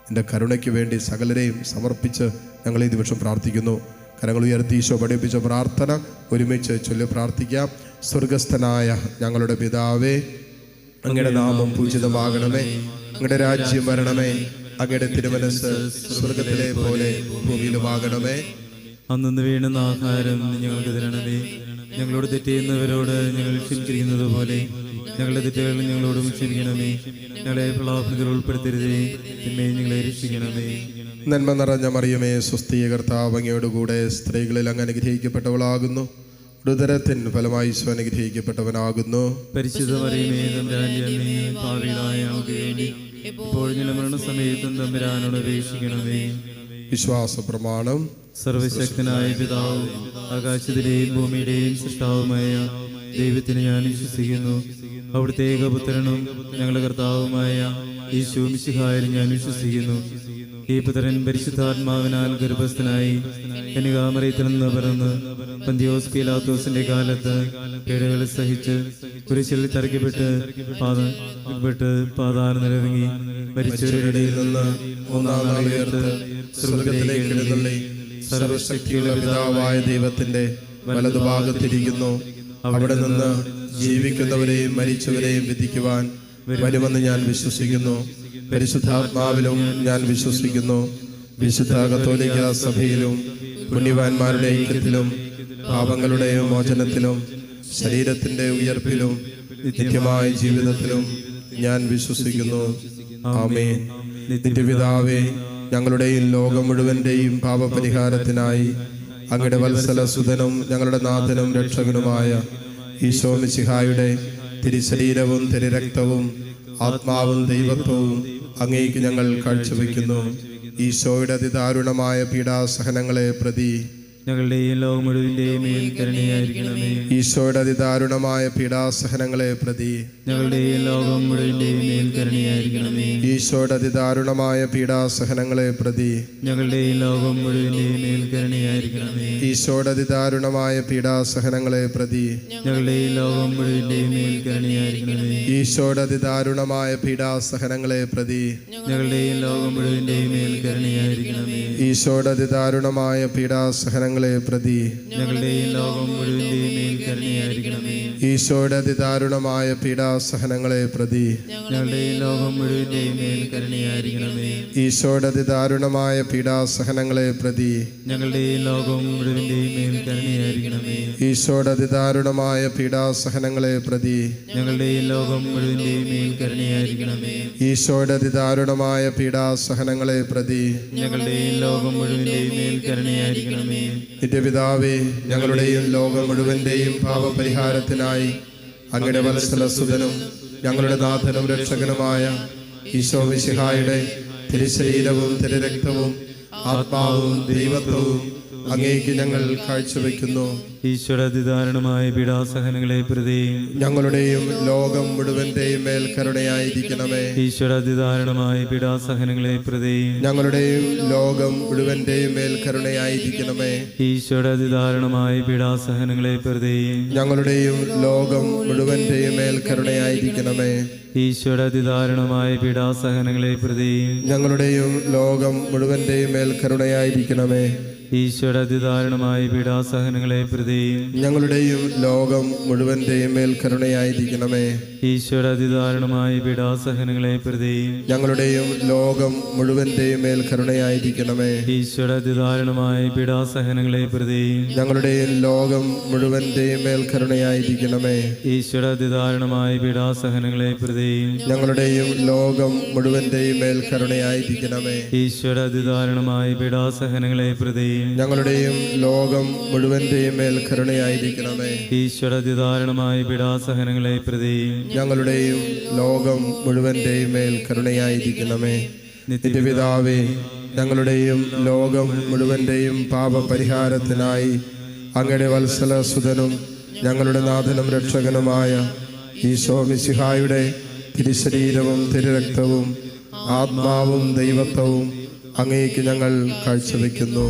എൻ്റെ കരുണയ്ക്ക് വേണ്ടി സകലരെയും സമർപ്പിച്ച് ഞങ്ങൾ ഈ നിമിഷം പ്രാർത്ഥിക്കുന്നു. കരങ്ങൾ ഉയർത്തി ഈശോ പഠിപ്പിച്ച പ്രാർത്ഥന ഒരുമിച്ച് ചൊല്ലി പ്രാർത്ഥിക്കാം. സ്വർഗസ്ഥനായ ഞങ്ങളുടെ പിതാവേ, അങ്ങയുടെ നാമം പൂജിതമാകണമേ, അങ്ങയുടെ രാജ്യം വരണമേ, അങ്ങയുടെ തിരുമനസ്സ് സ്വർഗത്തിലെ പോലെ ഭൂമിയിലുമാകണമേ. അന്നു വീണുന്ന ആഹാരം ഞങ്ങൾക്ക് തരണമേ. ഞങ്ങളോട് തെറ്റ് ചെയ്യുന്നവരോട് ഞങ്ങൾ ക്ഷമിച്ചിരിക്കുന്നത് പോലെ ഞങ്ങളുടെ തെറ്റുകൾ ഞങ്ങളോടും ക്ഷമിക്കണമേ. ഞങ്ങളെ പ്രലോഭനത്തിൽ ഉൾപ്പെടുത്തരുതേ, തിന്മയെ ഞങ്ങളെ രക്ഷിക്കണമേ. നന്മ നിറഞ്ഞ മറിയമേ, സ്വസ്തി, കർത്താവ് അങ്ങയോടുകൂടെ സ്ത്രീകളിൽ അങ്ങ് അനുഗ്രഹിക്കപ്പെട്ടവളാകുന്നു. ഉദരത്തിൻ ഫലമായി ഈശോ അനുഗ്രഹിക്കപ്പെട്ടവനാകുന്നു. പരിശുദ്ധ മറിയമേ, തമ്പുരാന്റെ അമ്മേ, പാപികളായ ഞങ്ങൾക്ക് വേണ്ടി ഇപ്പോൾ ഞങ്ങളുടെ മരണസമയത്തും തമ്പുരാനോട് അപേക്ഷിക്കണമേ. വിശ്വാസ പ്രമാണം. സർവശക്തനായ പിതാവും ആകാശത്തിലെയും ഭൂമിയുടെയും സൃഷ്ടാവുമായ ദൈവത്തിന് ഞാൻ വിശ്വസിക്കുന്നു. അവിടുത്തെ ഏകപുത്രനും ഞങ്ങളുടെ കർത്താവുമായ യേശു മിശിഹായിൽ ഞാൻ വിശ്വസിക്കുന്നു. ഈ പുത്രൻ പരിശുദ്ധാത്മാവിനാൽ ഗർഭസ്ഥനായി കന്യകാമറിയത്തിൽ നിന്ന് പിറന്ന് പന്തിയോസ് പീലാത്തോസിന്റെ കാലത്ത് പീഡകൾ സഹിച്ച് കുരിശിൽ തറയ്ക്കപ്പെട്ട് പാതാളത്തിലിറങ്ങി മരിച്ചവരുടെ ഇടയിൽ നിന്ന് മൂന്നാം നാൾ ഉയർത്ത് സ്വർഗ്ഗത്തിലേക്ക് എഴുന്നള്ളി സർവശക്തിയുള്ള പിതാവായ ദൈവത്തിന്റെ വലതുഭാഗത്തിരിക്കുന്നു. അവിടെ നിന്ന് ജീവിക്കുന്നവരെയും മരിച്ചവരെയും വിധിക്കുവാൻ വരുമെന്ന് ഞാൻ വിശ്വസിക്കുന്നു. പരിശുദ്ധാത്മാവിലും ഞാൻ വിശ്വസിക്കുന്നു. വിശുദ്ധ കത്തോലിക്ക സഭയിലും പുണ്യവാന്മാരുടെ ഐക്യത്തിലും പാപങ്ങളുടെ മോചനത്തിലും ശരീരത്തിന്റെ ഉയർപ്പിലും നിത്യമായ ജീവിതത്തിലും ഞാൻ വിശ്വസിക്കുന്നു. ആമേൻ. നിത്യപിതാവേ, ഞങ്ങളുടെയും ലോകം മുഴുവന്റെയും പാപപരിഹാരത്തിനായി അങ്ങയുടെ വത്സലസുതനും ഞങ്ങളുടെ നാഥനും രക്ഷകനുമായ ഈശോ മിശിഹായുടെ തിരുശരീരവും തിരുരക്തവും ആത്മാവും ദൈവത്വവും അങ്ങേക്ക് ഞങ്ങൾ കാഴ്ചവെക്കുന്നു. ഈശോയുടെ അതിദാരുണമായ പീഡാസഹനങ്ങളെ പ്രതി ഞങ്ങളുടെയും ലോകം മുഴുവന്റെയും മേൽ കരുണയായിരിക്കണമേ. ഈശോയുടെ അതിദാരുണമായ പീഡാസഹനങ്ങളെ പ്രതി ഞങ്ങളുടെയും ലോകം മുഴുവന്റെയും മേൽ കരുണയായിരിക്കണമേ. ഈശോയുടെ അതിദാരുണമായ പീഡാസഹനങ്ങളെ പ്രതി ഞങ്ങളുടെയും ലോകം മുഴുവന്റെയും മേൽ കരുണയായിരിക്കണമേ. ഈശോയുടെ അതിദാരുണമായ പീഡാസഹനങ്ങളെ പ്രതി ഞങ്ങളുടെയും ലോകം മുഴുവന്റെയും മേൽ കരുണയായിരിക്കണമേ. ഈശോയുടെ അതിദാരുണമായ പീഡാസഹനങ്ങളെ പ്രതി ഞങ്ങളുടെയും ലോകം മുഴുവന്റെയും മേൽ കരുണയായിരിക്കണമേ. ഈശോയുടെ അതിദാരുണമായ പീഡാസഹനങ്ങളെ പ്രതി ഞങ്ങളുടെയും ലോകം മുഴുവന്റെയും മേൽ കരുണയായിരിക്കണമേ. ഈശോയുടെ അതിദാരുണമായ പീഡാസഹനങ്ങളെ പ്രതി ഞങ്ങളുടെയും ലോകം മുഴുവന്റെയും മേൽ കരുണയായിരിക്കണമേ. ഈശോയുടെ അതിദാരുണമായ പീഡാസഹനങ്ങളെ പ്രതി ഞങ്ങളുടെയും ലോകം മുഴുവന്റെയും മേൽ കരുണയായിരിക്കണമേ. ഈശോയുടെ അതിദാരുണമായ പീഡാസഹനങ്ങളെ പ്രതി ഞങ്ങളുടെയും ലോകം മുഴുവന്റെയും മേൽ കരുണയായിരിക്കണമേ. ഈശോയുടെ അതിദാരുണമായ പീഡാസഹനങ്ങളെ പ്രതി ഞങ്ങളുടെയും ലോകം മുഴുവന്റെയും മേൽ കരുണയായിരിക്കണമേ. നിത്യപിതാവേ, ഞങ്ങളുടെയും ലോകം മുഴുവന്റെയും പാപപരിഹാരത്തിനായി അങ്ങയുടെ വത്സലസുതനും ഞങ്ങളുടെ നാഥനും രക്ഷകനുമായ ഈശോ മിശിഹായുടെ തിരുശരീരവും തിരുരക്തവും ആത്മാവും ദൈവത്വവും അങ്ങേക്ക് ഞങ്ങൾ കാഴ്ചവെക്കുന്നു. ഈശ്വര അതിദാരുണമായ പീഡാസഹനങ്ങളെ പ്രതി ഞങ്ങളുടെയും ലോകം മുഴുവന്റെയും മേൽ കരുണയായിരിക്കണമേ. ഈശ്വര അതിദാരുണമായ പീഡാസഹനങ്ങളെ പ്രതി ഞങ്ങളുടെയും ലോകം മുഴുവന്റെയും മേൽ കരുണയായിരിക്കണമേ. ഈശ്വര അതിദാരുണമായ പീഡാസഹനങ്ങളെ പ്രതി ഞങ്ങളുടെയും ലോകം മുഴുവന്റെയും മേൽ കരുണയായിരിക്കണമേ. ഈശ്വര അതിദാരുണമായ പീഡാസഹനങ്ങളെ പ്രതി ഞങ്ങളുടെയും ലോകം മുഴുവന്റെയും മേൽ കരുണയായിരിക്കണമേ. ഈശ്വര അതിദാരുണമായ പീഡാസഹനങ്ങളെ പ്രതി ഞങ്ങളുടെയും ലോകം മുഴുവന്റെയും മേൽ കരുണയായിരിക്കണമേ. ഈശ്വര അതിദാരുണമായ പീഡാസഹനങ്ങളെ പ്രതി ഞങ്ങളുടെയും ലോകം മുഴുവന്റെയും മേൽ കരുണയായിരിക്കണമേ. ഈശ്വര അതിദാരുണമായ പീഡാസഹനങ്ങളെ പ്രതി ഞങ്ങളുടെയും ലോകം മുഴുവന്റെയും മേൽ കരുണയായിരിക്കണമേ. ഈശ്വര അതിദാരുണമായ പീഡാസഹനങ്ങളെ പ്രതി ഞങ്ങളുടെയും ലോകം മുഴുവന്റെയും മേൽ കരുണയായിരിക്കണമേ. ഈശ്വര അതിദാരുണമായ പീഡാസഹനങ്ങളെ പ്രതി ഞങ്ങളുടെയും ലോകം മുഴുവന്റെയും മേൽ കരുണയായിരിക്കണമേ. ഈശ്വര അതിദാരുണമായ പീഡാസഹനങ്ങളെ പ്രതി ഞങ്ങളുടെയും ലോകം മുഴുവന്റെയും മേൽ കരുണയായിരിക്കണമേ. നിത്യപിതാവേ, ഞങ്ങളുടെയും ലോകം മുഴുവന്റെയും പാപപരിഹാരത്തിനായി അങ്ങയുടെ വത്സലസുതനും ഞങ്ങളുടെ നാഥനും രക്ഷകനുമായ ഈശോ മിശിഹായുടെ തിരുശരീരവും തിരുരക്തവും ആത്മാവും ദൈവത്വവും അങ്ങേക്ക് ഞങ്ങൾ കാഴ്ചവെക്കുന്നു.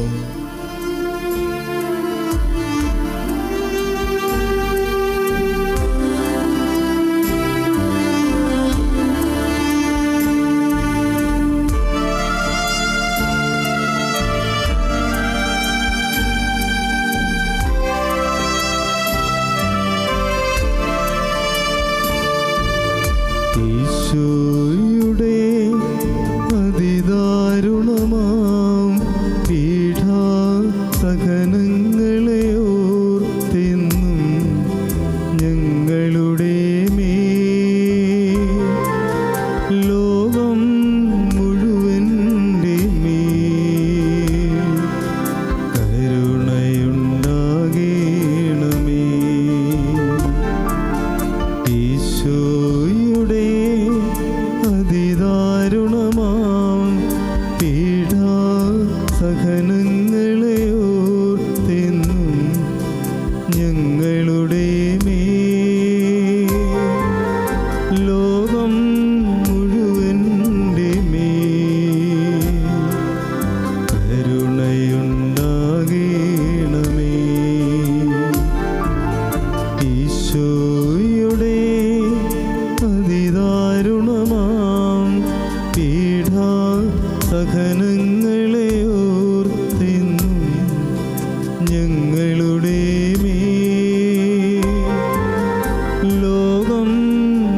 പീഡാസഹനങ്ങളെ ഓർത്തെന്നും ഞങ്ങളുടെ മേൽ ലോകം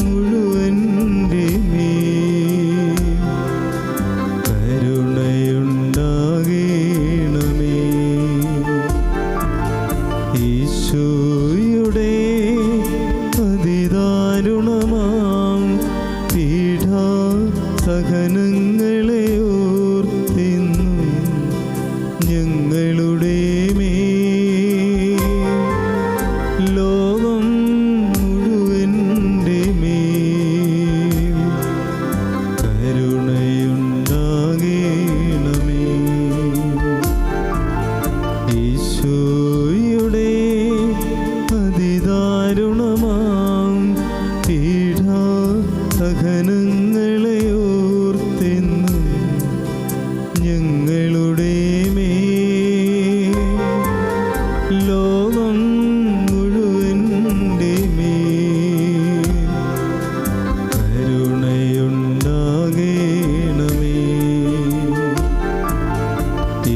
മുഴുവൻ്റെ മേൽ കരുണയുണ്ടാകണമേ. ഈശോയുടെ അതിദാരുണമാം പീഡാസഹനങ്ങളെ ഓർത്തെന്നും ഞങ്ങളുടെ മേൽ ലോകം മുഴുവൻ്റെ മേൽ കരുണയുണ്ടാകണമേ. ഈശോയുടെ അതിദാരുണമാം പീഡാസഹനങ്ങളെ ഓർത്തെന്നും ഞങ്ങളുടെ മേൽ ലോകം മുഴുവൻ്റെ മേൽ കരുണയുണ്ടാകണമേ.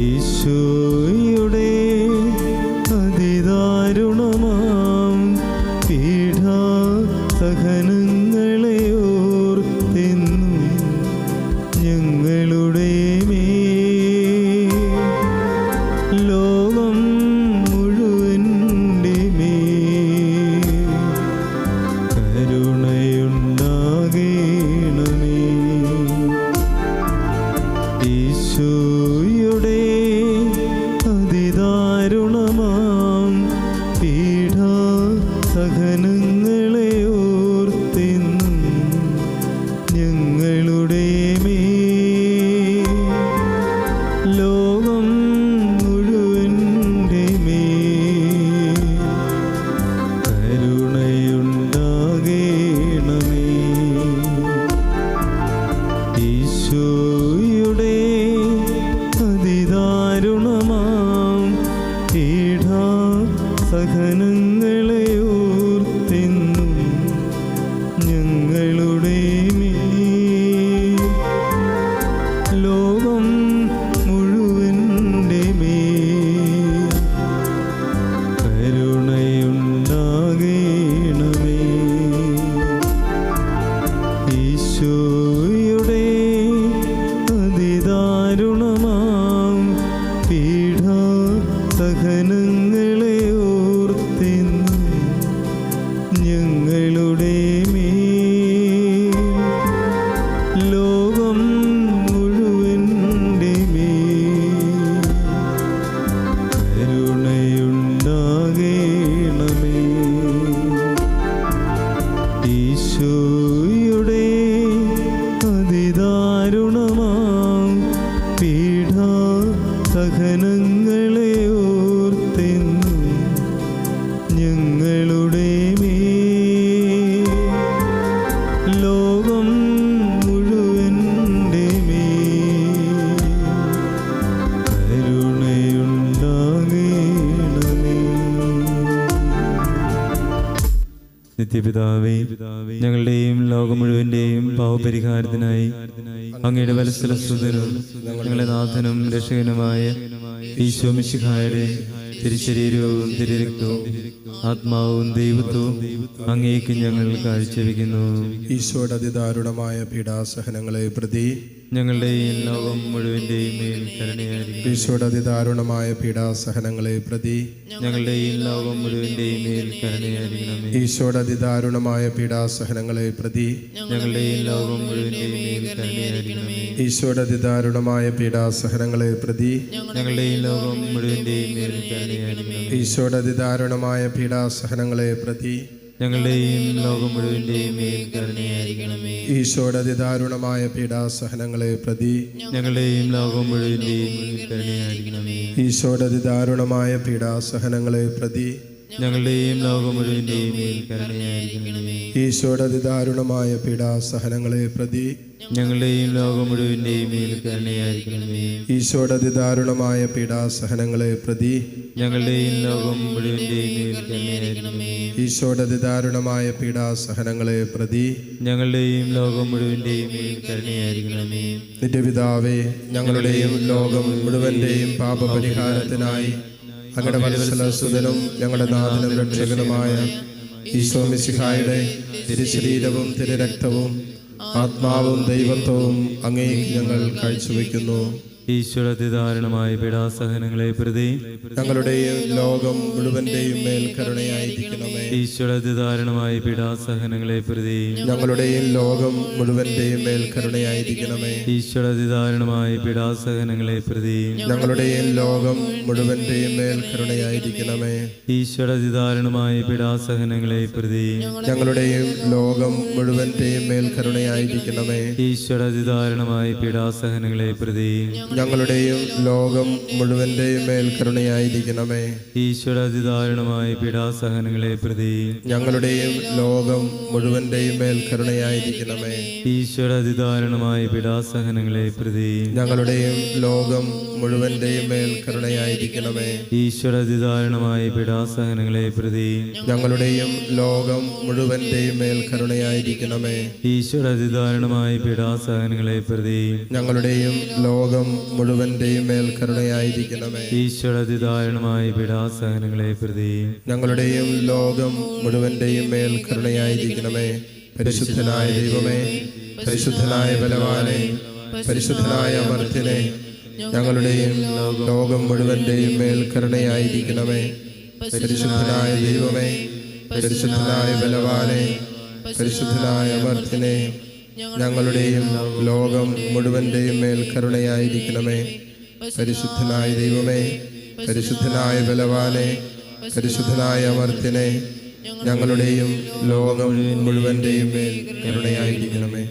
ഈശോയുടെ അതിദാരുണമാം പീഡാസഹനങ്ങളെ ഓർത്തെന്നും ഞങ്ങളുടെ മേൽ ലോകം മുഴുവൻ്റെ മേൽ കരുണയുണ്ടാകണമേ. ഈശോയുടെ അതിദാരുണമാം പീഡാസഹനങ്ങളെ ഓർത്തെന്നും ഞങ്ങളുടെ മേൽ ലോകം മുഴുവൻ്റെ മേൽ കരുണയുണ്ടാകണമേ. ഈശോയുടെ അതിദാരുണമാം പീഡാസഹനങ്ങളെ ഓർത്തെന്നും ഞങ്ങളുടെ മേൽ ലോകം മുഴുവൻ്റെ മേൽ കരുണയുണ്ടാകണമേ. ഈശോയുടെ അതിദാരുണമാം പീഡാസഹനങ്ങളെ ഓർത്തെന്നും ഞങ്ങളുടെ മേൽ ലോകം മുഴുവൻ്റെ മേൽ കരുണയുണ്ടാകണമേ. ഈശോയുടെ അതിദാരുണമാം പീഡാസഹനങ്ങളെ ഓർത്തെന്നും ഞങ്ങളുടെ മേൽ ലോകം മുഴുവൻ്റെ മേൽ കരുണയുണ്ടാകണമേ. നിത്യപിതാവേ, ഞങ്ങളുടെയും ലോകം മുഴുവന്റെയും പാവപരിഹാരത്തിനായി അങ്ങയുടെ വത്സലസുതനും ഞങ്ങളുടെ നാഥനും രക്ഷകനുമായ ഈശോ മിശിഹായുടെ തിരുശരീരവും തിരുരക്തവും ആത്മാവും ദൈവത്വവും അങ്ങേക്ക് ഞങ്ങൾ കാഴ്ചവെക്കുന്നു. ഈശോയുടെ അതിദാരുണമായ പീഡാസഹനങ്ങളെ പ്രതി ഞങ്ങളുടെയും ലോകം മുഴുവന്റെയും മേൽ കരുണയായിരിക്കും. ഈശോയുടെ അതിദാരുണമായ പീഡാസഹനങ്ങളെ പ്രതി ഞങ്ങളുടെയും ലോകം മുഴുവന്റെയും മേൽ കരുണയായിരിക്കണമേ. ഈശോയുടെ അതിദാരുണമായ പീഡാസഹനങ്ങളെ പ്രതി ഞങ്ങളുടെയും ലോകം മുഴുവന്റെയും മേൽ കരുണയായിരിക്കണമേ. ഈശോയുടെ അതിദാരുണമായ പീഡാസഹനങ്ങളെ പ്രതി ഞങ്ങളുടെയും ലോകം മുഴുവന്റെയും മേൽ കരുണയായിരിക്കണമേ. ഈശോയുടെ അതിദാരുണമായ പീഡാസഹനങ്ങളെ പ്രതി ഞങ്ങളുടെയും ലോകം മുഴുവന്റെയും മേൽ കരുണയായിരിക്കണമേ. ഈശോയുടെ അതിദാരുണമായ പീഡാസഹനങ്ങളെ പ്രതി ഞങ്ങളുടെയും ലോകം മുഴുവന്റെയും മേൽ കരുണയായിരിക്കണമേ. ഈശോയുടെ അതിദാരുണമായ പീഡാസഹനങ്ങളെ പ്രതി ഞങ്ങളുടെയും ലോകം മുഴുവന്റെയും മേൽ കരുണയായിരിക്കണമേ. ഈശോയുടെ അതിദാരുണമായ പീഡാസഹനങ്ങളെ പ്രതി ഞങ്ങളുടെയും ലോകം മുഴുവന്റെയും മേൽ കരുണയായിരിക്കണമേ. ഈശോയുടെ അതിദാരുണമായ പീഡാസഹനങ്ങളെ പ്രതി ഞങ്ങളുടെയും ലോകം മുഴുവന്റെയും മേൽ കരുണയായിരിക്കണമേ. ഈശോയുടെ അതിദാരുണമായ പീഡാസഹനങ്ങളെ പ്രതി ഞങ്ങളുടെയും ലോകം മുഴുവന്റെയും മേൽ കരുണയായിരിക്കണമേ. നിത്യപിതാവേ, ഞങ്ങളുടെയും ലോകം മുഴുവന്റെയും പാപപരിഹാരത്തിനായി അങ്ങയുടെ വത്സലസുതനും ഞങ്ങളുടെ നാഥനും രക്ഷകനുമായ ഈശോ മിശിഹായുടെ തിരുശരീരവും തിരുരക്തവും ആത്മാവും ദൈവത്വവും അങ്ങേക്ക് ഞങ്ങൾ കാഴ്ചവെക്കുന്നു. ഈശ്വര അതിദാരുണമായ പീഡാസഹനങ്ങളെ പ്രതി ഞങ്ങളുടെയും ലോകം മുഴുവന്റെയും മേൽ കരുണയായിരിക്കണമേ. ഈശ്വര അതിദാരുണമായ പീഡാസഹനങ്ങളെ പ്രതി ഞങ്ങളുടെയും ലോകം മുഴുവന്റെയും മേൽ കരുണയായിരിക്കണമേ. ഈശ്വര അതിദാരുണമായ പീഡാസഹനങ്ങളെ പ്രതി ഞങ്ങളുടെയും ലോകം മുഴുവന്റെയും മേൽ കരുണയായിരിക്കണമേ. ഈശ്വര അതിദാരുണമായ പീഡാസഹനങ്ങളെ പ്രതി ഞങ്ങളുടെയും ലോകം മുഴുവന്റെയും മേൽ കരുണയായിരിക്കണമേ. ഈശ്വര അതിദാരുണമായ പീഡാസഹനങ്ങളെ പ്രതി ഞങ്ങളുടെയും ലോകം മുഴുവന്റെയും മേൽ കരുണയായിരിക്കണമേ. ഈശ്വര അതിദാരുണമായ പീഡാസഹനങ്ങളെ പ്രതി ഞങ്ങളുടെയും ലോകം മുഴുവന്റെയും മേൽ കരുണയായിരിക്കണമേ. ഈശ്വര അതിദാരുണമായ പീഡാസഹനങ്ങളെ പ്രതി ഞങ്ങളുടെയും ലോകം മുഴുവന്റെയും മേൽ കരുണയായിരിക്കണമേ. ഈശ്വര അതിദാരുണമായ പീഡാസഹനങ്ങളെ പ്രതി ഞങ്ങളുടെയും ലോകം മുഴുവന്റെയും മേൽ കരുണയായിരിക്കണമേ. ഈശ്വര അതിദാരുണമായ പീഡാസഹനങ്ങളെ പ്രതി ഞങ്ങളുടെയും ലോകം മുഴുവന്റെയും മേൽ കരുണയായിരിക്കണമേ. ഈശ്വര അതിദാരുണമായ പീഡാസഹനങ്ങളെ പ്രതി ഞങ്ങളുടെയും ലോകം മുഴുവന്റെയും മേൽ കരുണയായിരിക്കണമേ. പരിശുദ്ധനായ ദൈവമേ, പരിശുദ്ധനായ ബലവാനെ, പരിശുദ്ധനായ അമർത്യനെ, ഞങ്ങളുടെയും ലോകം മുഴുവന്റെയും മേൽ കരുണയായിരിക്കണമേ. പരിശുദ്ധനായ ദൈവമേ, പരിശുദ്ധനായ ബലവാനെ, പരിശുദ്ധനായ അമർത്യനെ, ഞങ്ങളുടെയും ലോകം മുഴുവന്റെയും മേൽ കരുണയായിരിക്കണമേ. പരിശുദ്ധനായ ദൈവമേ, പരിശുദ്ധനായ ബലവാനെ, പരിശുദ്ധനായ അമർത്യനെ, ഞങ്ങളുടെയും ലോകം മുഴുവന്റെയും മേൽ കരുണയായിരിക്കണമേ.